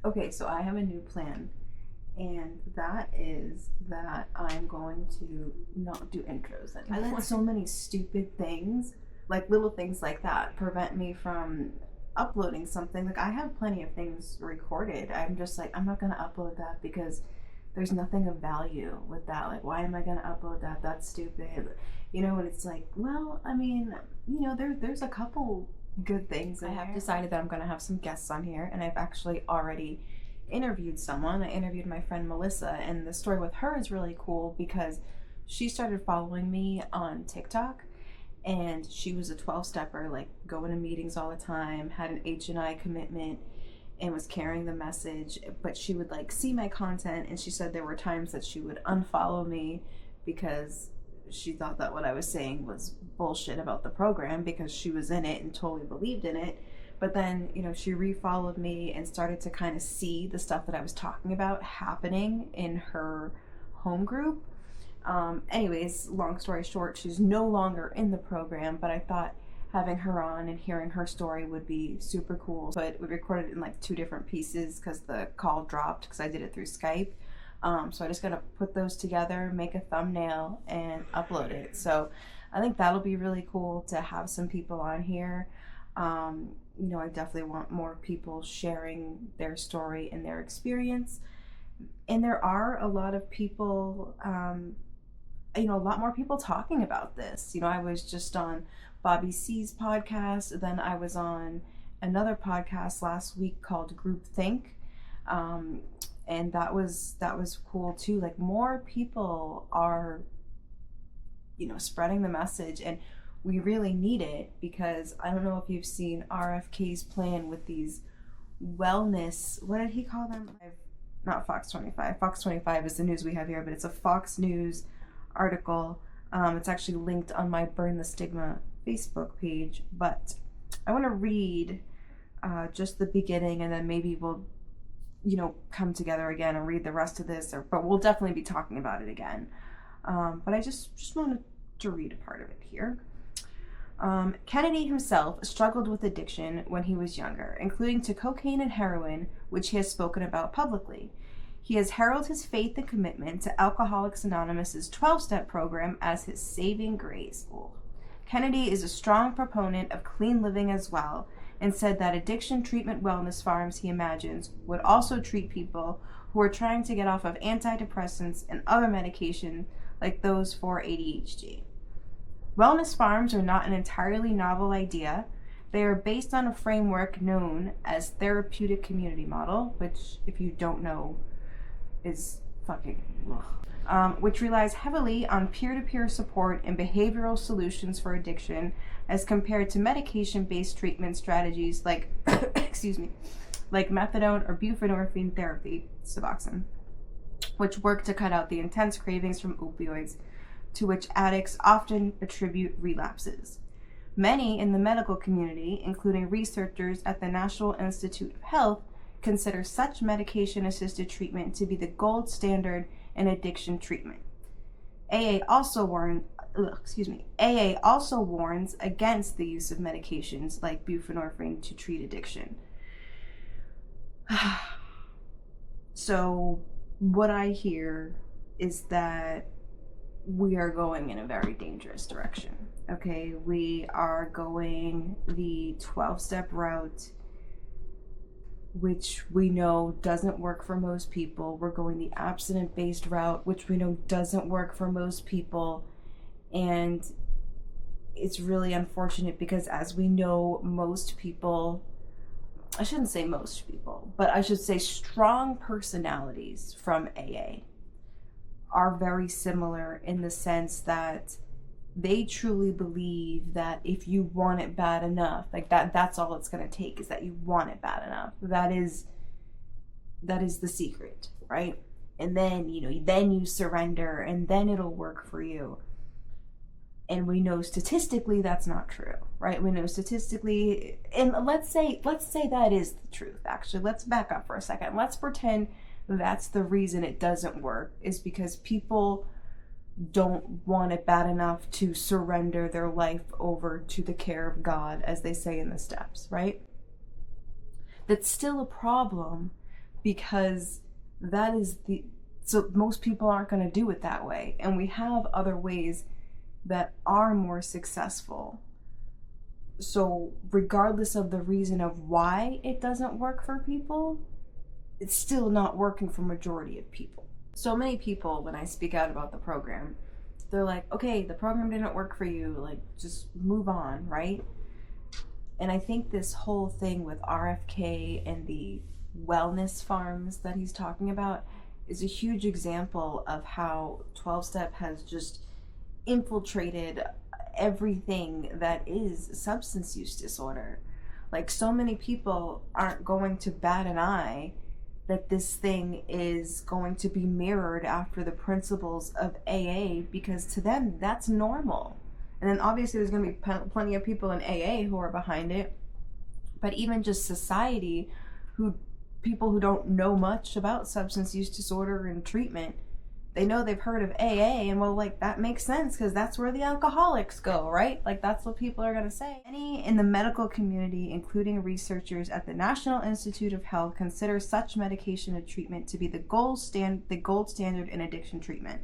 Okay, so I have a new plan, and that is that I'm going to not do intros anymore. I let so many stupid things, like little things like that, prevent me from uploading something. Like, I have plenty of things recorded. I'm just like, I'm not going to upload that because there's nothing of value with that. Like, why am I going to upload that? That's stupid. You know, and it's like, well, I mean, you know, there's a couple good things. I have decided that I'm going to have some guests on here, and I've actually already interviewed someone. I interviewed my friend Melissa, and the story with her is really cool because she started following me on TikTok, and she was a 12-stepper, like going to meetings all the time, had an H&I commitment, and was carrying the message. But she would like see my content, and she said there were times that she would unfollow me because she thought that what I was saying was bullshit about the program, because she was in it and totally believed in it. But then, you know, she refollowed me and started to kind of see the stuff that I was talking about happening in her home group. Anyways, long story short, she's no longer in the program, but I thought having her on and hearing her story would be super cool. But we recorded it in like 2 different pieces because the call dropped because I did it through Skype. So I just gotta put those together, make a thumbnail, and upload it. So I think that'll be really cool to have some people on here. You know, I definitely want more people sharing their story and their experience. And there are a lot of people, you know, a lot more people talking about this. You know, I was just on Bobby C's podcast, then I was on another podcast last week called Group Think. And that was cool too. Like, more people are, you know, spreading the message, and we really need it, because I don't know if you've seen RFK's plan with these wellness, what did he call them? Not Fox 25. Fox 25 is the news we have here, but it's a Fox News article. It's actually linked on my Burn the Stigma Facebook page, but I want to read just the beginning, and then maybe we'll, you know, come together again and read the rest of this, but we'll definitely be talking about it again. But I just wanted to read a part of it here. Kennedy himself struggled with addiction when he was younger, including to cocaine and heroin, which he has spoken about publicly. He has heralded his faith and commitment to Alcoholics Anonymous' 12-step program as his saving grace. Kennedy is a strong proponent of clean living as well, and said that addiction treatment wellness farms, he imagines, would also treat people who are trying to get off of antidepressants and other medication like those for ADHD. Wellness farms are not an entirely novel idea. They are based on a framework known as therapeutic community model, which, if you don't know, is fucking which relies heavily on peer-to-peer support and behavioral solutions for addiction, as compared to medication-based treatment strategies like like methadone or buprenorphine therapy, Suboxone, which work to cut out the intense cravings from opioids, to which addicts often attribute relapses. Many in the medical community, including researchers at the National Institute of Health, consider such medication-assisted treatment to be the gold standard in addiction treatment. AA also warns against the use of medications like buprenorphine to treat addiction. So what I hear is that we are going in a very dangerous direction. Okay, we are going the 12-step route, which we know doesn't work for most people. We're going the abstinent-based route, which we know doesn't work for most people. And it's really unfortunate because, as we know, most people, I shouldn't say most people, but I should say strong personalities from AA are very similar in the sense that they truly believe that if you want it bad enough, like that's all it's going to take, is that you want it bad enough. That is the secret, right? And then, you know, then you surrender and then it'll work for you. And we know statistically that's not true, right? We know statistically, and let's say that is the truth. Actually, let's back up for a second. Let's pretend that's the reason it doesn't work, is because people don't want it bad enough to surrender their life over to the care of God, as they say in the steps, right? That's still a problem, because that is so most people aren't going to do it that way. And we have other ways that are more successful. So regardless of the reason of why it doesn't work for people, it's still not working for majority of people. So many people, when I speak out about the program, they're like, okay, the program didn't work for you, like just move on, right? And I think this whole thing with RFK and the wellness farms that he's talking about is a huge example of how 12-step has just infiltrated everything that is substance use disorder. Like, so many people aren't going to bat an eye that this thing is going to be mirrored after the principles of AA, because to them that's normal. And then obviously there's going to be plenty of people in AA who are behind it, but even just society, people who don't know much about substance use disorder and treatment, they know they've heard of AA, and well, like, that makes sense because that's where the alcoholics go, right? Like, that's what people are going to say. Many in the medical community, including researchers at the National Institute of Health, consider such medication and treatment to be the gold standard in addiction treatment.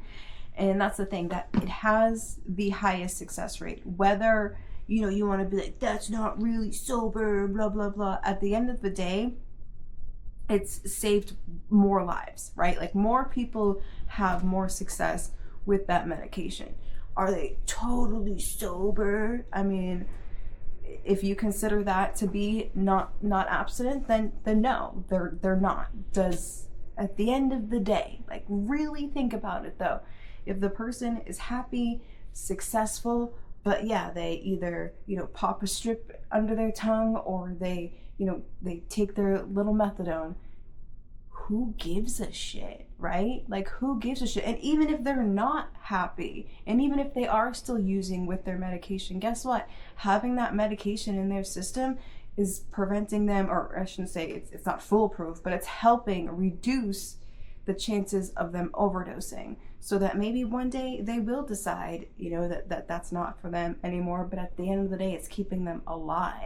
And that's the thing, that it has the highest success rate. Whether, you want to be like, that's not really sober, blah, blah, blah. At the end of the day, it's saved more lives, right? Like, more people have more success with that medication. Are they totally sober? I mean, if you consider that to be not abstinent, then no, they're not. At the end of the day, like, really think about it though. If the person is happy, successful, but yeah, they either, pop a strip under their tongue, or they take their little methadone, who gives a shit, right? Like, who gives a shit? And even if they're not happy, and even if they are still using with their medication, guess what? Having that medication in their system is preventing them, or I shouldn't say it's not foolproof, but it's helping reduce the chances of them overdosing, so that maybe one day they will decide, that that's not for them anymore, but at the end of the day, it's keeping them alive.